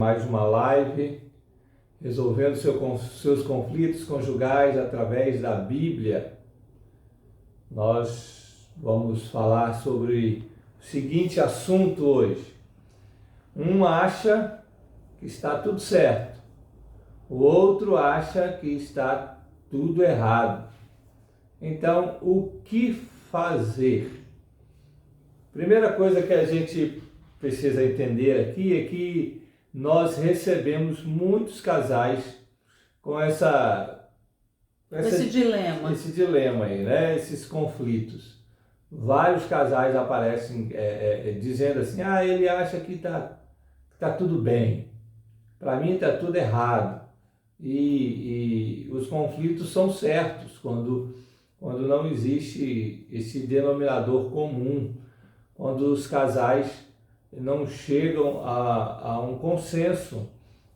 mais uma live, resolvendo seus conflitos conjugais através da Bíblia. Nós vamos falar sobre o seguinte assunto hoje. Um acha que está tudo certo, o outro acha que está tudo errado. Então, o que fazer? Primeira coisa que a gente precisa entender aqui é que nós recebemos muitos casais com esse dilema aí, né? Esses conflitos. Vários casais aparecem dizendo assim, ele acha que tá tudo bem, para mim está tudo errado. E os conflitos são certos quando não existe esse denominador comum, quando os casais não chegam a um consenso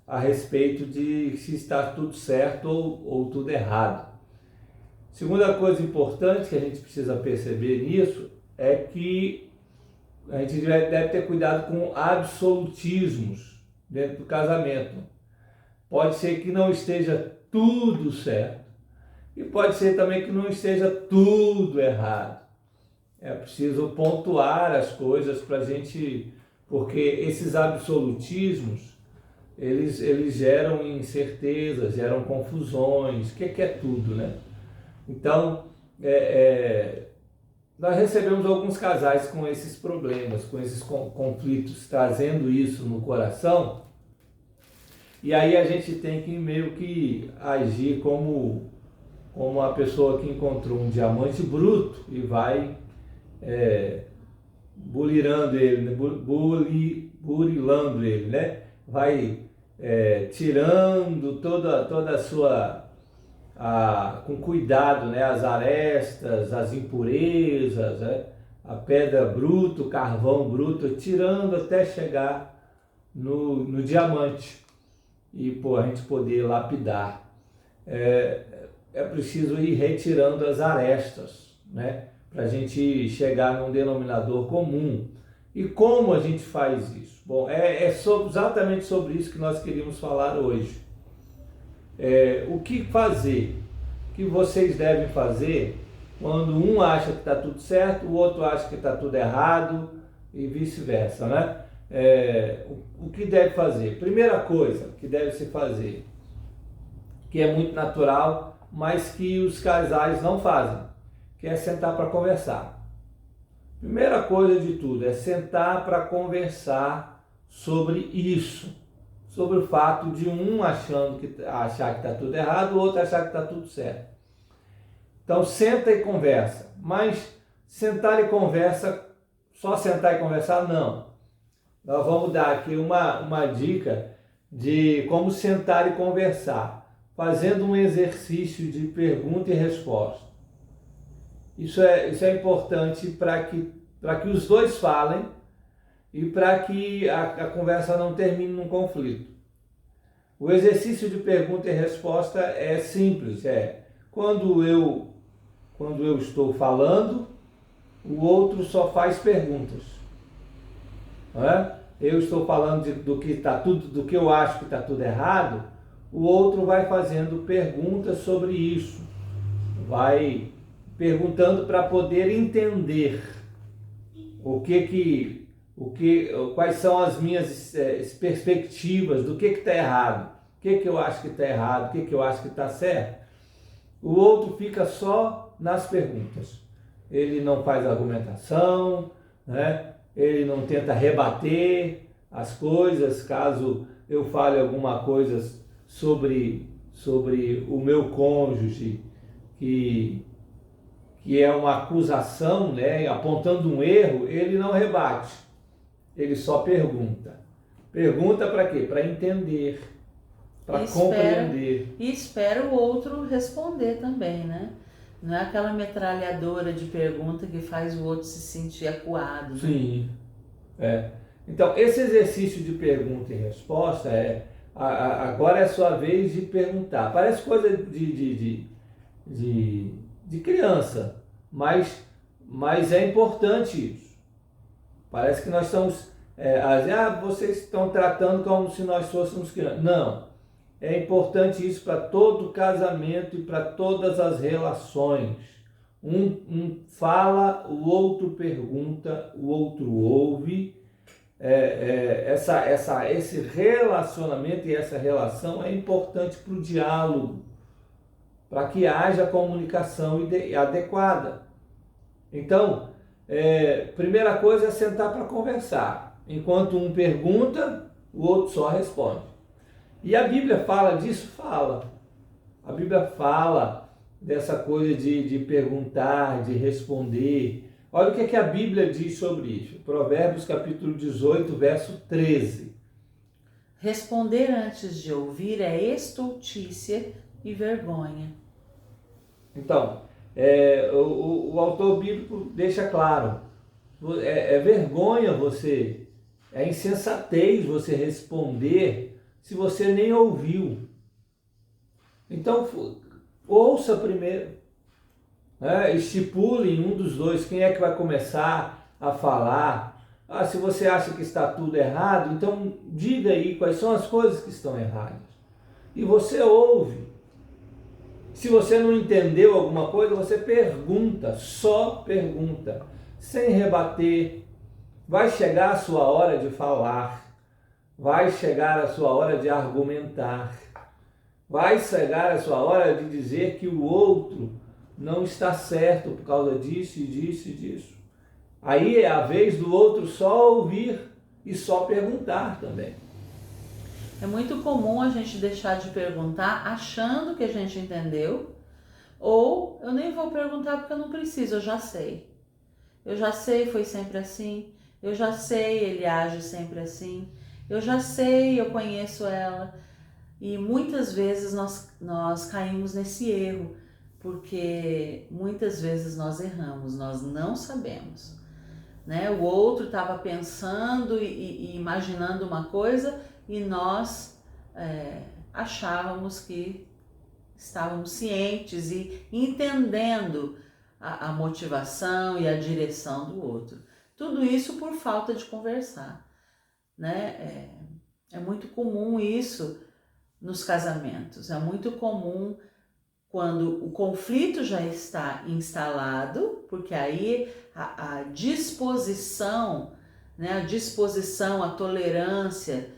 a respeito de se está tudo certo ou tudo errado. Segunda coisa importante que a gente precisa perceber nisso é que a gente deve ter cuidado com absolutismos dentro do casamento. Pode ser que não esteja tudo certo e pode ser também que não esteja tudo errado. É preciso pontuar as coisas para a gente, porque esses absolutismos, eles geram incertezas, geram confusões. O que é tudo, né? Então, nós recebemos alguns casais com esses problemas, com esses conflitos, trazendo isso no coração, e aí a gente tem que meio que agir como a pessoa que encontrou um diamante bruto e vai burilando ele, né? Burilando ele, né? Vai tirando toda a sua, com cuidado, né? As arestas, as impurezas, né? A pedra bruta, o carvão bruto, tirando até chegar no diamante e a gente poder lapidar. É preciso ir retirando as arestas, né? Para a gente chegar num denominador comum. E como a gente faz isso? Bom, exatamente sobre isso que nós queríamos falar hoje. O que fazer? O que vocês devem fazer quando um acha que está tudo certo, o outro acha que está tudo errado e vice-versa, né? O que deve fazer? Primeira coisa que deve se fazer, que é muito natural, mas que os casais não fazem, que é sentar para conversar. Primeira coisa de tudo é sentar para conversar sobre isso, sobre o fato de um achar que está tudo errado, o outro achar que está tudo certo. Então senta e conversa, mas sentar e conversa, só sentar e conversar, não. Nós vamos dar aqui uma dica de como sentar e conversar, fazendo um exercício de pergunta e resposta. Isso é importante para que os dois falem e para que a conversa não termine num conflito. O exercício de pergunta e resposta é simples, quando eu estou falando, o outro só faz perguntas. Não é? Eu estou falando do que eu acho que está tudo errado, o outro vai fazendo perguntas sobre isso, vai perguntando para poder entender quais são as minhas perspectivas do que está errado, o que eu acho que está errado, o que eu acho que está certo. O outro fica só nas perguntas. Ele não faz argumentação, né? Ele não tenta rebater as coisas. Caso eu fale alguma coisa sobre o meu cônjuge, que é uma acusação, né, apontando um erro, ele não rebate, ele só pergunta. Pergunta para quê? Para entender, para compreender. E espera o outro responder também, né? Não é aquela metralhadora de pergunta que faz o outro se sentir acuado. Né? Sim, Então, esse exercício de pergunta e resposta agora é a sua vez de perguntar. Parece coisa de criança, mas é importante isso. Parece que nós estamos vocês estão tratando como se nós fôssemos crianças. Não, é importante isso para todo casamento e para todas as relações. Um fala, o outro pergunta, o outro ouve. Esse relacionamento e essa relação é importante para o diálogo, para que haja comunicação adequada. Então, primeira coisa é sentar para conversar. Enquanto um pergunta, o outro só responde. E a Bíblia fala disso? Fala. A Bíblia fala dessa coisa de perguntar, de responder. Olha o que a Bíblia diz sobre isso. Provérbios capítulo 18, verso 13. Responder antes de ouvir é estultícia e vergonha. Então, o autor bíblico deixa claro, é vergonha você, é insensatez você responder se você nem ouviu. Então, ouça primeiro, estipule em um dos dois quem é que vai começar a falar. Se você acha que está tudo errado, então diga aí quais são as coisas que estão erradas. E você ouve. Se você não entendeu alguma coisa, você pergunta, só pergunta, sem rebater. Vai chegar a sua hora de falar, vai chegar a sua hora de argumentar, vai chegar a sua hora de dizer que o outro não está certo por causa disso e disso e disso. Aí é a vez do outro só ouvir e só perguntar também. É muito comum a gente deixar de perguntar achando que a gente entendeu, ou eu nem vou perguntar porque eu não preciso, eu já sei. Eu já sei, foi sempre assim. Eu já sei, ele age sempre assim. Eu já sei, eu conheço ela. E muitas vezes nós caímos nesse erro, porque muitas vezes nós erramos, nós não sabemos. Né? O outro estava pensando e imaginando uma coisa e nós achávamos que estávamos cientes e entendendo a motivação e a direção do outro. Tudo isso por falta de conversar. Né? É muito comum isso nos casamentos, é muito comum quando o conflito já está instalado, porque aí a disposição, né, a tolerância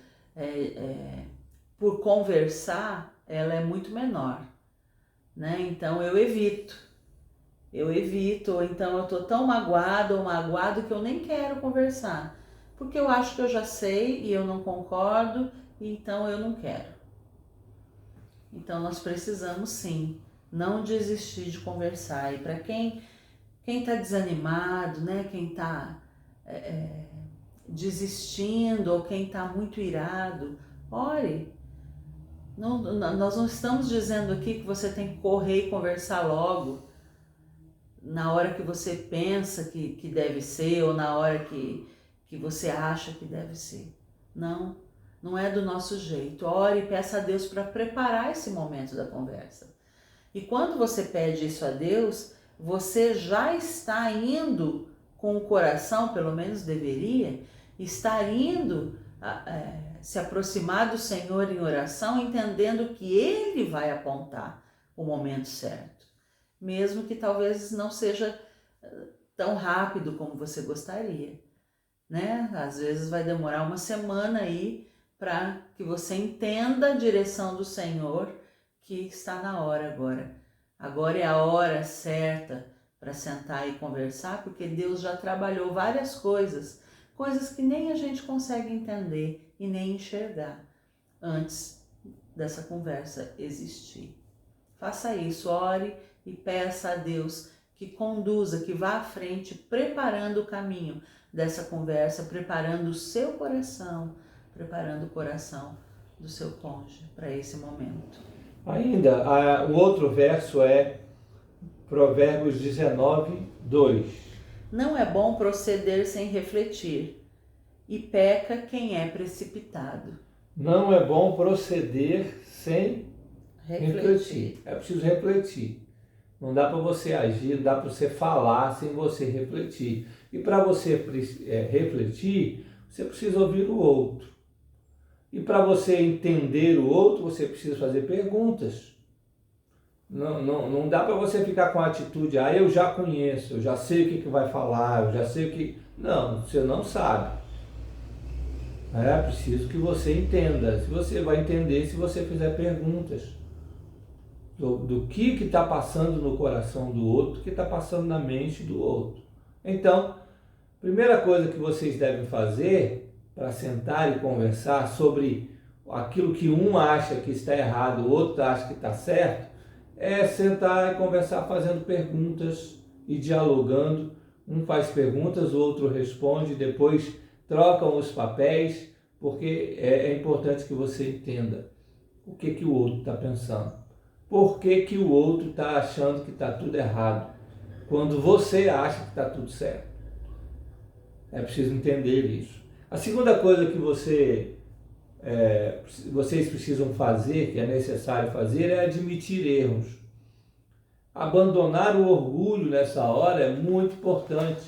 por conversar, ela é muito menor, né? Então eu evito, ou então eu estou tão magoada ou magoado que eu nem quero conversar, porque eu acho que eu já sei e eu não concordo, então eu não quero. Então nós precisamos sim não desistir de conversar. E para quem está desanimado, né, quem está desistindo ou quem está muito irado, ore. Nós não estamos dizendo aqui que você tem que correr e conversar logo na hora que você pensa que deve ser ou na hora que você acha que deve ser. Não é do nosso jeito. Ore e peça a Deus para preparar esse momento da conversa. E quando você pede isso a Deus, você já está indo com o coração, pelo menos deveria, estar indo se aproximar do Senhor em oração, entendendo que Ele vai apontar o momento certo. Mesmo que talvez não seja tão rápido como você gostaria. Né? Às vezes vai demorar uma semana aí para que você entenda a direção do Senhor, que está na hora agora. Agora é a hora certa para sentar e conversar, porque Deus já trabalhou várias coisas que nem a gente consegue entender e nem enxergar antes dessa conversa existir. Faça isso, ore e peça a Deus que conduza, que vá à frente, preparando o caminho dessa conversa, preparando o seu coração, preparando o coração do seu cônjuge para esse momento. Ainda, o outro verso é Provérbios 19, 2. Não é bom proceder sem refletir, e peca quem é precipitado. Não é bom proceder sem refletir. É preciso refletir. Não dá para você agir, não dá para você falar sem você refletir. E para você refletir, você precisa ouvir o outro. E para você entender o outro, você precisa fazer perguntas. Não dá para você ficar com a atitude, eu já conheço, eu já sei o que vai falar, eu já sei o que... Não, você não sabe. É preciso que você entenda. Se você vai entender se você fizer perguntas do que está passando no coração do outro, o que está passando na mente do outro. Então, primeira coisa que vocês devem fazer para sentar e conversar sobre aquilo que um acha que está errado, o outro acha que está certo, é sentar e conversar fazendo perguntas e dialogando. Um faz perguntas, o outro responde, depois trocam os papéis, porque é importante que você entenda o que o outro está pensando. Por que o outro está achando que está tudo errado, quando você acha que está tudo certo. É preciso entender isso. A segunda coisa que vocês precisam fazer, que é necessário fazer, é admitir erros. Abandonar o orgulho nessa hora é muito importante,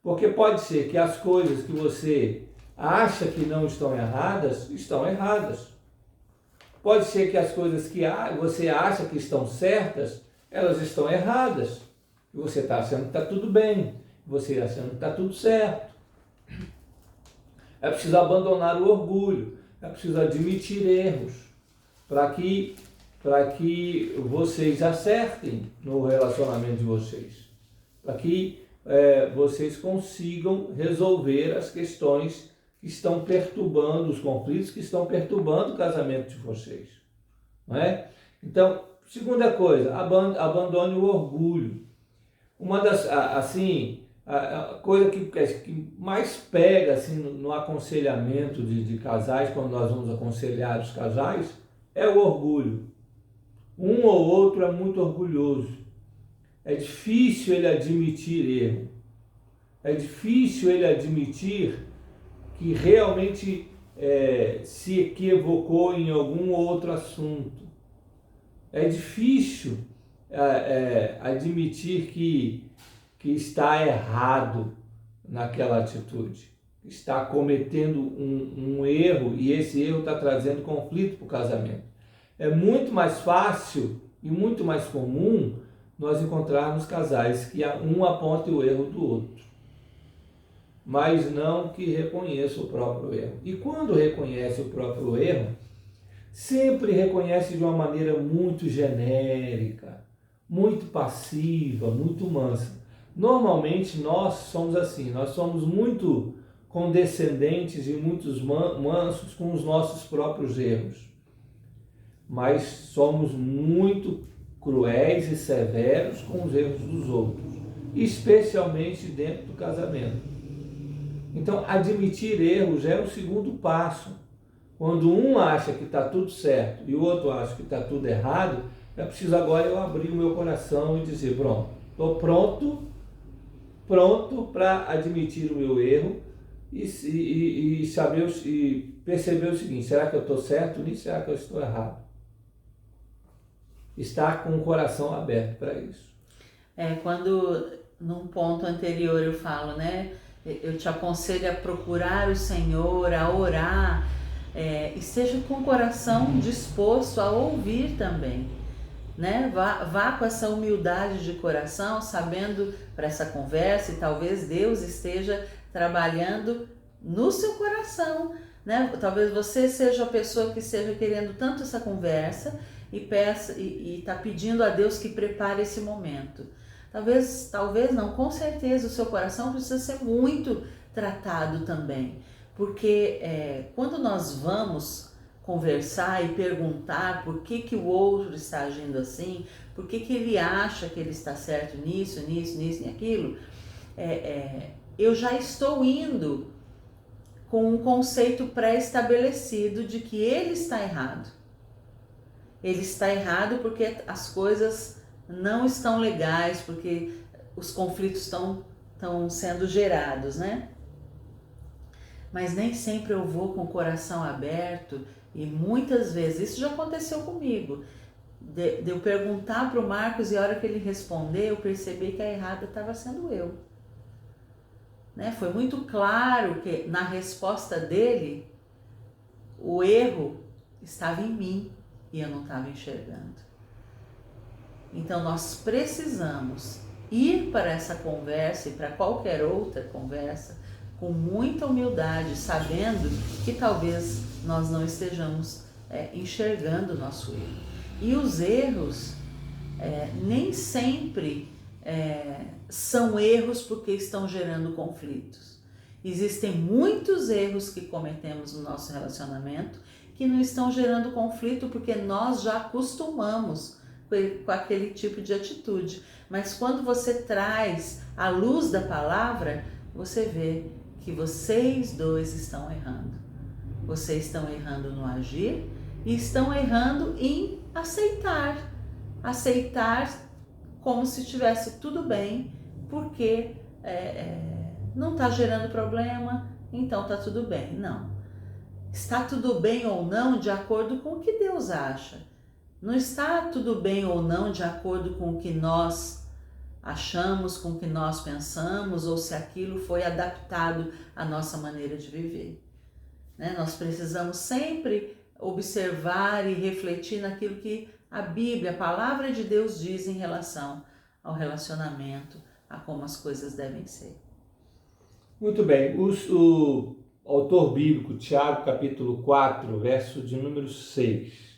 porque pode ser que as coisas que você acha que não estão erradas, estão erradas. Pode ser que as coisas que você acha que estão certas, elas estão erradas. E você está achando que está tudo bem, você achando que está tudo certo. É preciso abandonar o orgulho, é preciso admitir erros, para que vocês acertem no relacionamento de vocês, para que vocês consigam resolver as questões que estão perturbando, os conflitos que estão perturbando o casamento de vocês. Não é? Então, segunda coisa, abandone o orgulho. Uma das, a coisa que mais pega assim, no aconselhamento de casais, quando nós vamos aconselhar os casais, é o orgulho. Um ou outro é muito orgulhoso. É difícil ele admitir erro. É difícil ele admitir que realmente se equivocou em algum outro assunto. É difícil admitir que está errado naquela atitude, está cometendo um erro e esse erro está trazendo conflito para o casamento. É muito mais fácil e muito mais comum nós encontrarmos casais que um aponte o erro do outro, mas não que reconheça o próprio erro. E quando reconhece o próprio erro, sempre reconhece de uma maneira muito genérica, muito passiva, muito mansa. Normalmente nós somos assim, nós somos muito condescendentes e muito mansos com os nossos próprios erros, mas somos muito cruéis e severos com os erros dos outros, especialmente dentro do casamento. Então, admitir erros é o segundo passo. Quando um acha que está tudo certo e o outro acha que está tudo errado, é preciso agora eu abrir o meu coração e dizer, pronto, estou pronto para admitir o meu erro e saber e perceber o seguinte, será que eu estou certo nisso? Será que eu estou errado? Estar com o coração aberto para isso. Quando num ponto anterior eu falo, né? Eu te aconselho a procurar o Senhor, a orar, esteja com o coração disposto a ouvir também, né? Vá com essa humildade de coração, sabendo para essa conversa, e talvez Deus esteja trabalhando no seu coração, né? Talvez você seja a pessoa que esteja querendo tanto essa conversa e peça e está pedindo a Deus que prepare esse momento. Talvez não, com certeza o seu coração precisa ser muito tratado também, porque quando nós vamos conversar e perguntar por que o outro está agindo assim, por que ele acha que ele está certo nisso e aquilo, eu já estou indo com um conceito pré-estabelecido de que ele está errado. Ele está errado porque as coisas não estão legais, porque os conflitos estão sendo gerados, né? Mas nem sempre eu vou com o coração aberto e muitas vezes, isso já aconteceu comigo, de eu perguntar para o Marcos e a hora que ele responder, eu percebi que a errada estava sendo eu. né? Foi muito claro que na resposta dele, o erro estava em mim e eu não estava enxergando. Então nós precisamos ir para essa conversa e para qualquer outra conversa com muita humildade, sabendo que talvez nós não estejamos enxergando o nosso erro. E os erros nem sempre são erros porque estão gerando conflitos. Existem muitos erros que cometemos no nosso relacionamento que não estão gerando conflito porque nós já acostumamos com aquele tipo de atitude. Mas quando você traz a luz da palavra, você vê que vocês dois estão errando. Vocês estão errando no agir e estão errando em aceitar. Aceitar como se estivesse tudo bem, porque não está gerando problema, então está tudo bem. Não. Está tudo bem ou não de acordo com o que Deus acha. Não está tudo bem ou não de acordo com o que nós achamos, com o que nós pensamos, ou se aquilo foi adaptado à nossa maneira de viver. Né? Nós precisamos sempre observar e refletir naquilo que a Bíblia, a palavra de Deus diz em relação ao relacionamento, a como as coisas devem ser. Muito bem. O autor bíblico, Tiago, capítulo 4, verso de número 6.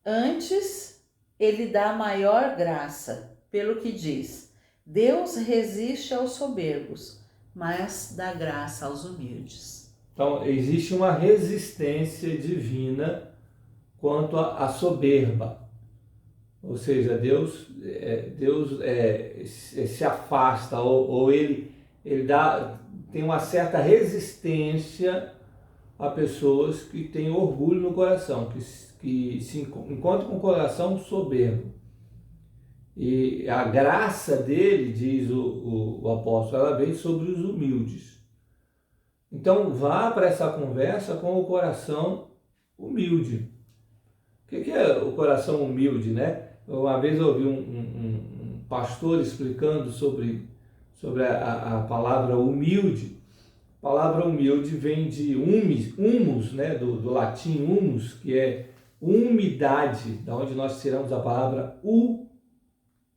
Antes, ele dá maior graça, pelo que diz: Deus resiste aos soberbos, mas dá graça aos humildes. Então, existe uma resistência divina quanto à soberba. Ou seja, Deus se afasta, ou ele tem uma certa resistência a pessoas que têm orgulho no coração, que se encontram com o coração soberbo. E a graça dele, diz o apóstolo, ela vem sobre os humildes. Então vá para essa conversa com o coração humilde. O que é o coração humilde, né? Uma vez eu ouvi um pastor explicando sobre a palavra humilde. A palavra humilde vem de humus, né? do latim humus, que é umidade, da onde nós tiramos a palavra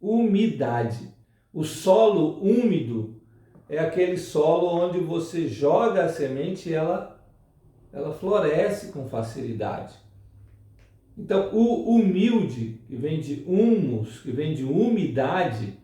umidade. O solo úmido é aquele solo onde você joga a semente e ela floresce com facilidade. Então, o humilde, que vem de humus, que vem de umidade,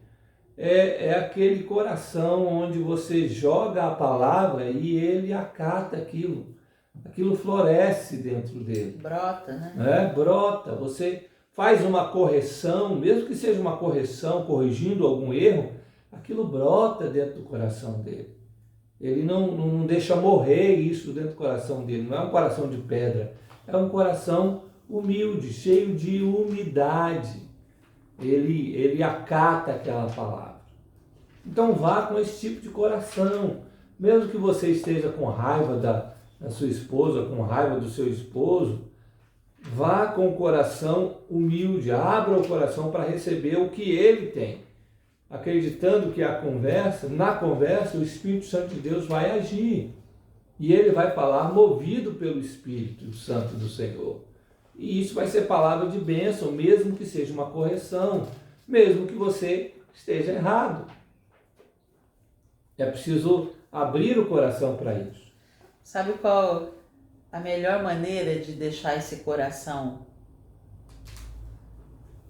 é aquele coração onde você joga a palavra e ele acata aquilo. Aquilo floresce dentro dele. Brota, né? Brota. Você faz uma correção, mesmo que seja uma correção, corrigindo algum erro, aquilo brota dentro do coração dele. Ele não deixa morrer isso dentro do coração dele. Não é um coração de pedra, é um coração humilde, cheio de umidade. Ele acata aquela palavra. Então vá com esse tipo de coração. Mesmo que você esteja com raiva da sua esposa, com raiva do seu esposo, vá com o coração humilde, abra o coração para receber o que ele tem. Acreditando que na conversa, o Espírito Santo de Deus vai agir. E ele vai falar movido pelo Espírito Santo do Senhor. E isso vai ser palavra de bênção, mesmo que seja uma correção, mesmo que você esteja errado. É preciso abrir o coração para isso. Sabe qual a melhor maneira de deixar esse coração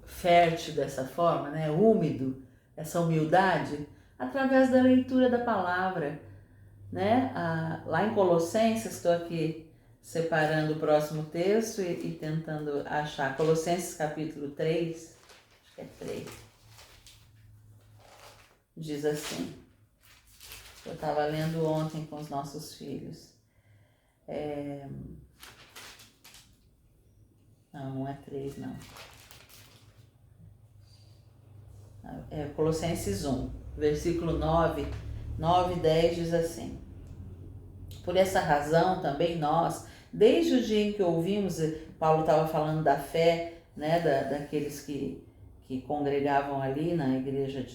fértil dessa forma, né? Úmido, essa humildade? Através da leitura da palavra, né? Lá em Colossenses, estou aqui separando o próximo texto e tentando achar. Colossenses capítulo 3, acho que é 3, diz assim, eu estava lendo ontem com os nossos filhos. Não é 3, não. É Colossenses 1, versículo 9 e 10 diz assim: por essa razão também nós, desde o dia em que ouvimos, Paulo estava falando da fé, né, daqueles que congregavam ali na igreja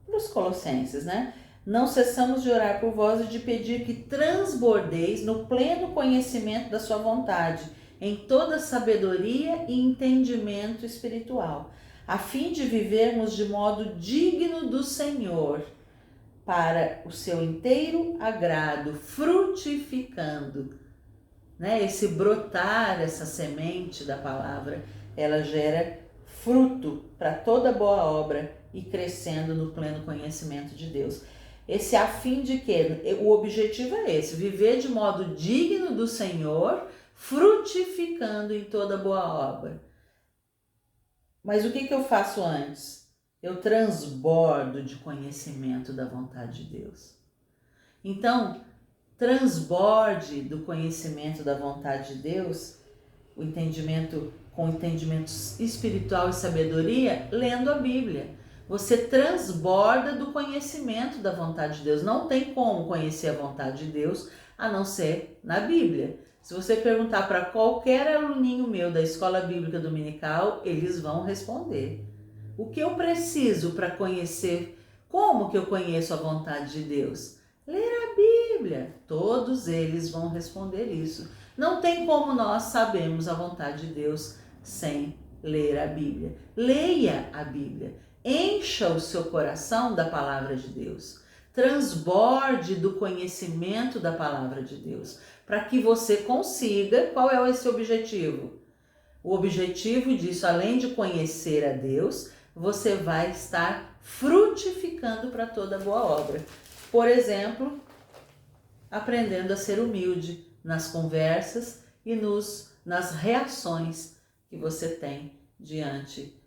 dos Colossenses, né? não cessamos de orar por vós e de pedir que transbordeis no pleno conhecimento da sua vontade, em toda sabedoria e entendimento espiritual, a fim de vivermos de modo digno do Senhor, para o seu inteiro agrado, frutificando. Esse brotar, essa semente da palavra, ela gera fruto para toda boa obra e crescendo no pleno conhecimento de Deus. Esse a fim de quê? O objetivo é esse, viver de modo digno do Senhor, frutificando em toda boa obra. Mas o que eu faço antes? Eu transbordo de conhecimento da vontade de Deus. Então, transborde do conhecimento da vontade de Deus, o entendimento com entendimento espiritual e sabedoria, lendo a Bíblia. Você transborda do conhecimento da vontade de Deus. Não tem como conhecer a vontade de Deus a não ser na Bíblia. Se você perguntar para qualquer aluninho meu da escola bíblica dominical, eles vão responder. O que eu preciso para conhecer? Como que eu conheço a vontade de Deus? Ler a Bíblia. Todos eles vão responder isso. Não tem como nós sabermos a vontade de Deus sem ler a Bíblia. Leia a Bíblia. Encha o seu coração da palavra de Deus. Transborde do conhecimento da palavra de Deus, para que você consiga. Qual é esse objetivo? O objetivo disso, além de conhecer a Deus, você vai estar frutificando para toda boa obra. Por exemplo, aprendendo a ser humilde nas conversas e nas reações que você tem diante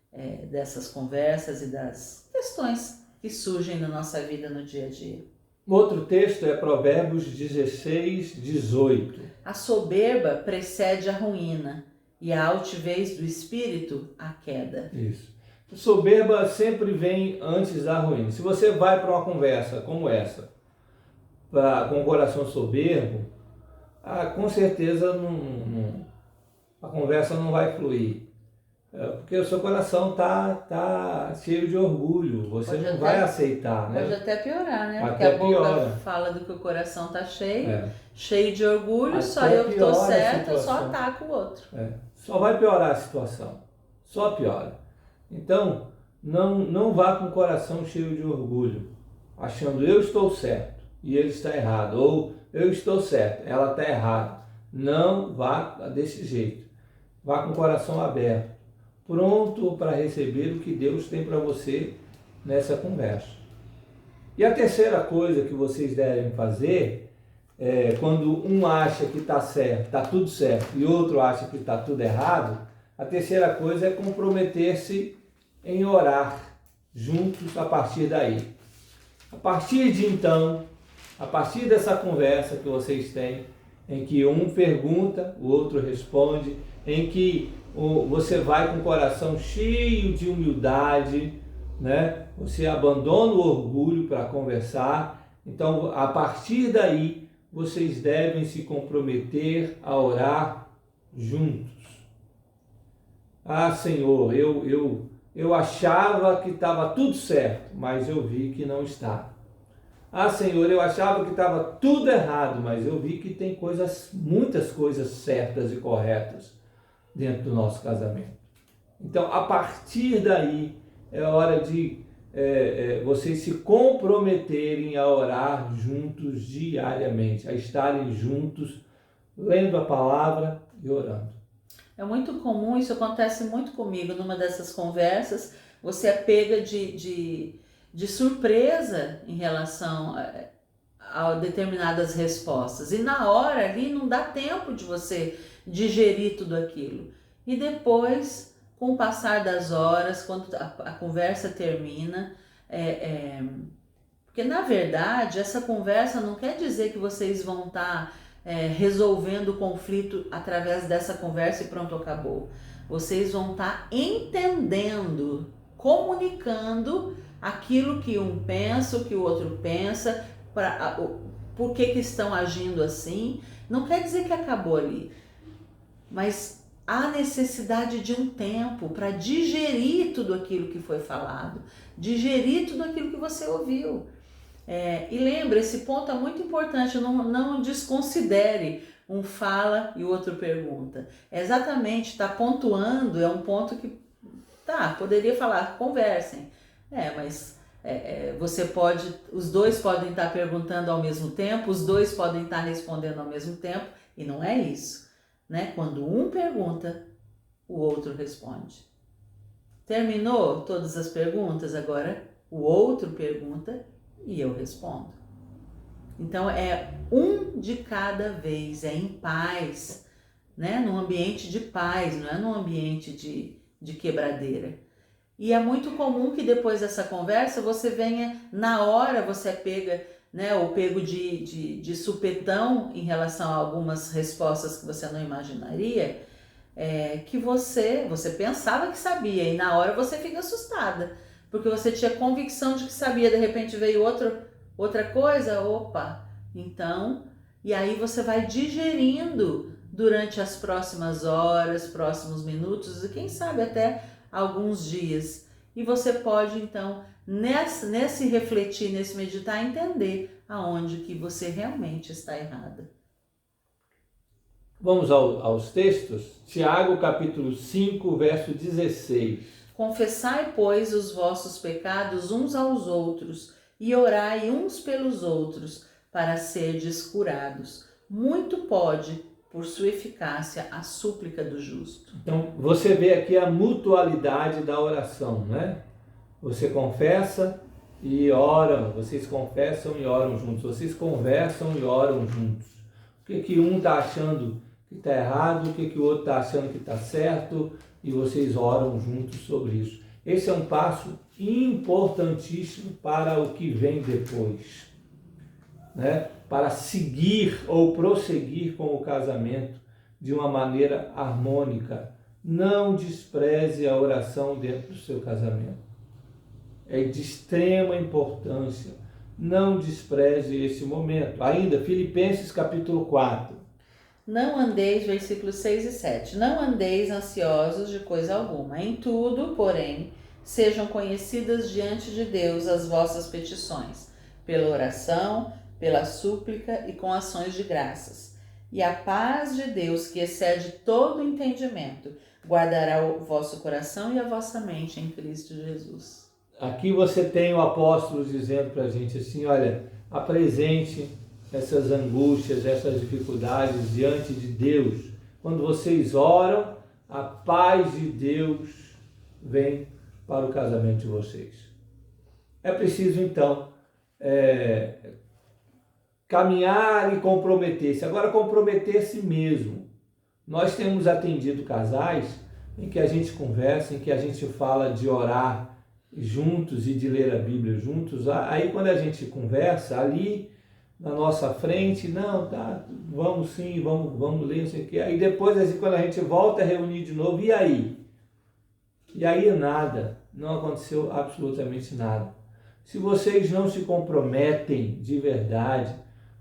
dessas conversas e das questões que surgem na nossa vida no dia a dia. Outro texto é Provérbios 16, 18. A soberba precede a ruína e a altivez do espírito a queda. Isso. A soberba sempre vem antes da ruína. Se você vai para uma conversa como essa, com o coração soberbo, com certeza a conversa não vai fluir. Porque o seu coração tá cheio de orgulho, você não vai aceitar, né? Pode até piorar, né? Até porque a boca piora. fala do que o coração tá cheio de orgulho, Até só eu que tô piora a certo, eu só situação. ataco o outro. Só vai piorar a situação, só piora. Então, não vá com o coração cheio de orgulho, achando eu estou certo e ele está errado, ou eu estou certo, ela está errada. Não vá desse jeito. Vá com o coração aberto, pronto para receber o que Deus tem para você nessa conversa. E a terceira coisa que vocês devem fazer é quando um acha que está certo, está tudo certo, e outro acha que está tudo errado, a terceira coisa é comprometer-se em orar juntos a partir daí. A partir de então, a partir dessa conversa que vocês têm, em que um pergunta, o outro responde, em que você vai com o coração cheio de humildade, né? Você abandona o orgulho para conversar. Então, a partir daí, vocês devem se comprometer a orar juntos. Senhor, eu achava que estava tudo certo, mas eu vi que não está. Senhor, eu achava que estava tudo errado, mas eu vi que tem muitas coisas certas e corretas dentro do nosso casamento. Então, a partir daí, é hora de vocês se comprometerem a orar juntos diariamente, a estarem juntos, lendo a palavra e orando. É muito comum, isso acontece muito comigo, numa dessas conversas, você é pega de surpresa em relação a determinadas respostas. E na hora ali não dá tempo de você digerir tudo aquilo. E depois, com o passar das horas, quando a conversa termina, porque na verdade essa conversa não quer dizer que vocês vão estar resolvendo o conflito através dessa conversa e pronto, acabou. Vocês vão estar entendendo, comunicando aquilo que um pensa, o que o outro pensa, por que estão agindo assim. Não quer dizer que acabou ali, mas há necessidade de um tempo para digerir tudo aquilo que foi falado, digerir tudo aquilo que você ouviu. E lembra, esse ponto é muito importante, não desconsidere um fala e o outro pergunta. É exatamente, está pontuando, é um ponto que, poderia falar, conversem. Mas você pode, os dois podem estar perguntando ao mesmo tempo, os dois podem estar respondendo ao mesmo tempo, e não é isso, né? Quando um pergunta, o outro responde. Terminou todas as perguntas, agora o outro pergunta e eu respondo. Então é um de cada vez, é em paz, né? Num ambiente de paz, não é num ambiente de quebradeira. E é muito comum que depois dessa conversa você venha, na hora você pega, né, ou pego de supetão em relação a algumas respostas que você não imaginaria, que você pensava que sabia e na hora você fica assustada, porque você tinha convicção de que sabia, de repente veio outra coisa, então, e aí você vai digerindo durante as próximas horas, próximos minutos e quem sabe até alguns dias. E você pode então, nesse refletir, nesse meditar, entender aonde que você realmente está errada. Vamos aos textos. Tiago, capítulo 5, verso 16. Confessai, pois, os vossos pecados uns aos outros e orai uns pelos outros para serdes curados. Muito pode, por sua eficácia, a súplica do justo. Então, você vê aqui a mutualidade da oração, né? Você confessa e ora, vocês confessam e oram juntos, vocês conversam e oram juntos. O que um está achando que está errado, o que o outro está achando que está certo, e vocês oram juntos sobre isso. Esse é um passo importantíssimo para o que vem depois, né? Para seguir ou prosseguir com o casamento de uma maneira harmônica. Não despreze a oração dentro do seu casamento. É de extrema importância. Não despreze esse momento. Ainda, Filipenses capítulo 4. Não andeis, versículos 6 e 7. Não andeis ansiosos de coisa alguma. Em tudo, porém, sejam conhecidas diante de Deus as vossas petições, pela oração, pela súplica e com ações de graças. E a paz de Deus, que excede todo entendimento, guardará o vosso coração e a vossa mente em Cristo Jesus. Aqui você tem o apóstolo dizendo para a gente assim, olha, apresente essas angústias, essas dificuldades diante de Deus. Quando vocês oram, a paz de Deus vem para o casamento de vocês. É preciso então caminhar e comprometer-se. Agora, comprometer-se mesmo. Nós temos atendido casais em que a gente conversa, em que a gente fala de orar juntos e de ler a Bíblia juntos. Aí quando a gente conversa ali na nossa frente, vamos sim, vamos ler isso aqui. Aí depois, assim, quando a gente volta a reunir de novo, e aí? E aí nada, não aconteceu absolutamente nada. Se vocês não se comprometem de verdade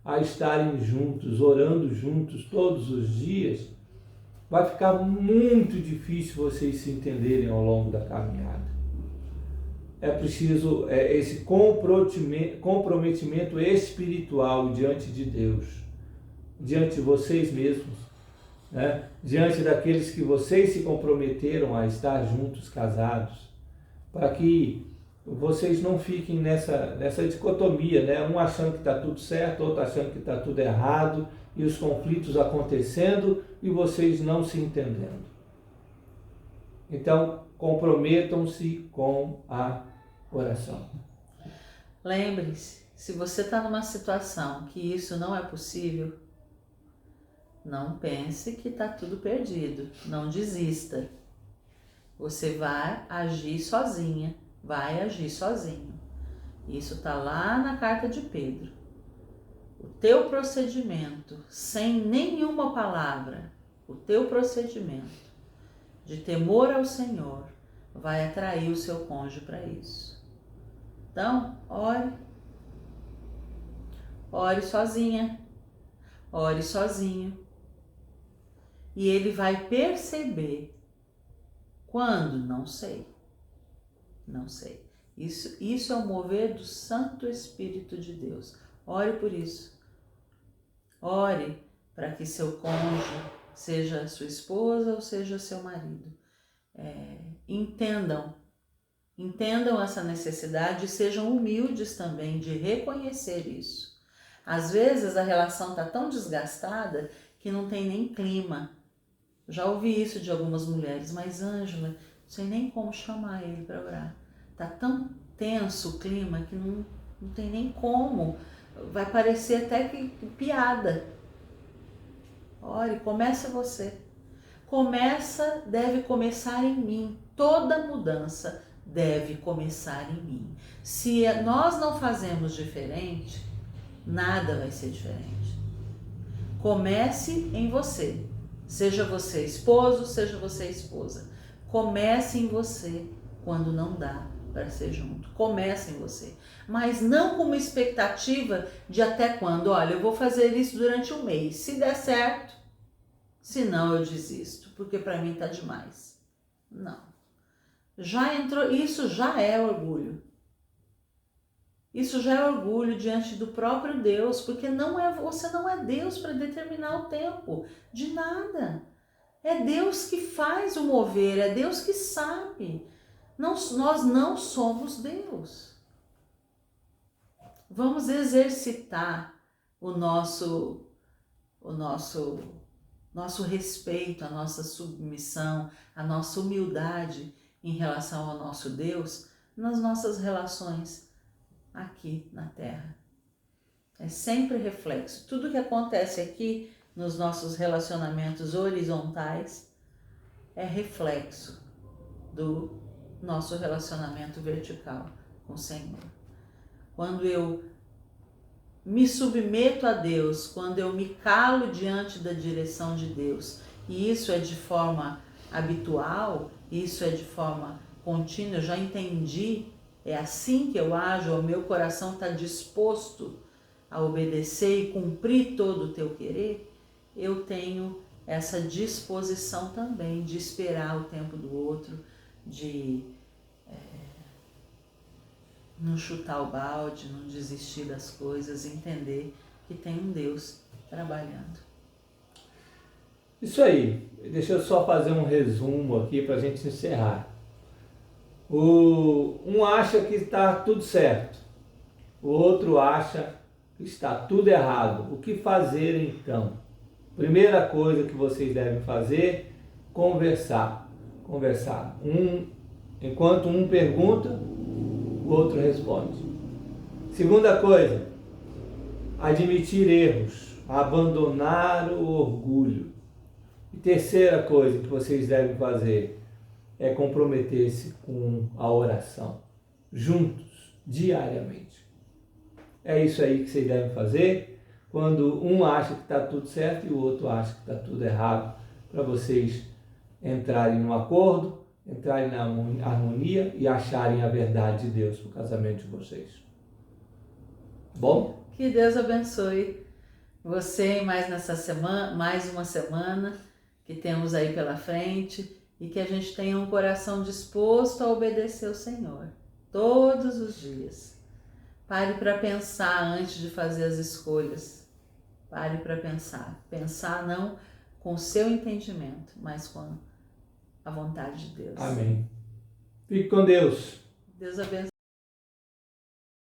a estarem juntos, orando juntos todos os dias, vai ficar muito difícil vocês se entenderem ao longo da caminhada. É preciso esse comprometimento espiritual diante de Deus, diante de vocês mesmos, né? Diante daqueles que vocês se comprometeram a estar juntos, casados, para que vocês não fiquem nessa dicotomia, né? Um achando que está tudo certo, outro achando que está tudo errado, e os conflitos acontecendo e vocês não se entendendo. Então, comprometam-se com a oração. Lembre-se, se você está numa situação que isso não é possível, não pense que está tudo perdido, não desista. Você vai agir sozinha, vai agir sozinho. Isso está lá na carta de Pedro. O teu procedimento, sem nenhuma palavra, o teu procedimento de temor ao Senhor vai atrair o seu cônjuge para isso. Então, ore sozinha, ore sozinho. E ele vai perceber quando, não sei. Isso é o mover do Santo Espírito de Deus. Ore por isso. Ore para que seu cônjuge, seja sua esposa ou seja seu marido, entendam essa necessidade e sejam humildes também de reconhecer isso. Às vezes a relação está tão desgastada que não tem nem clima. Já ouvi isso de algumas mulheres, mas Ângela, não sei nem como chamar ele para orar. Está tão tenso o clima que não tem nem como. Vai parecer até que piada. Ore, comece você. Deve começar em mim. Toda mudança deve começar em mim. Se nós não fazemos diferente, nada vai ser diferente. Comece em você. Seja você esposo, seja você esposa. Comece em você quando não dá para ser junto. Comece em você. Mas não com uma expectativa de até quando. Olha, eu vou fazer isso durante um mês. Se der certo, se não eu desisto, porque para mim tá demais. Não. Já entrou, isso já é orgulho. Isso já é orgulho diante do próprio Deus, porque você não é Deus para determinar o tempo de nada. É Deus que faz o mover, é Deus que sabe. Nós não somos Deus. Vamos exercitar o nosso respeito, a nossa submissão, a nossa humildade em relação ao nosso Deus nas nossas relações aqui na Terra. É sempre reflexo. Tudo que acontece aqui nos nossos relacionamentos horizontais é reflexo do nosso relacionamento vertical com o Senhor. Quando eu me submeto a Deus, quando eu me calo diante da direção de Deus, e isso é de forma habitual, isso é de forma contínua, eu já entendi, é assim que eu ajo, o meu coração está disposto a obedecer e cumprir todo o teu querer, eu tenho essa disposição também de esperar o tempo do outro, de não chutar o balde, não desistir das coisas, entender que tem um Deus trabalhando. Isso aí. Deixa eu só fazer um resumo aqui para a gente encerrar. Um acha que está tudo certo, o outro acha que está tudo errado. O que fazer então? Primeira coisa que vocês devem fazer, conversar. Enquanto um pergunta, o outro responde. Segunda coisa, admitir erros, abandonar o orgulho. E terceira coisa que vocês devem fazer é comprometer-se com a oração, juntos, diariamente. É isso aí que vocês devem fazer quando um acha que está tudo certo e o outro acha que está tudo errado, para vocês entrarem no acordo, entrarem na harmonia e acharem a verdade de Deus para o casamento de vocês. Bom? Que Deus abençoe você mais nessa semana, mais uma semana que temos aí pela frente e que a gente tenha um coração disposto a obedecer ao Senhor todos os dias. Pare para pensar antes de fazer as escolhas. Pare para pensar. Pensar não com o seu entendimento, mas com a vontade de Deus. Amém. Fique com Deus. Deus abençoe.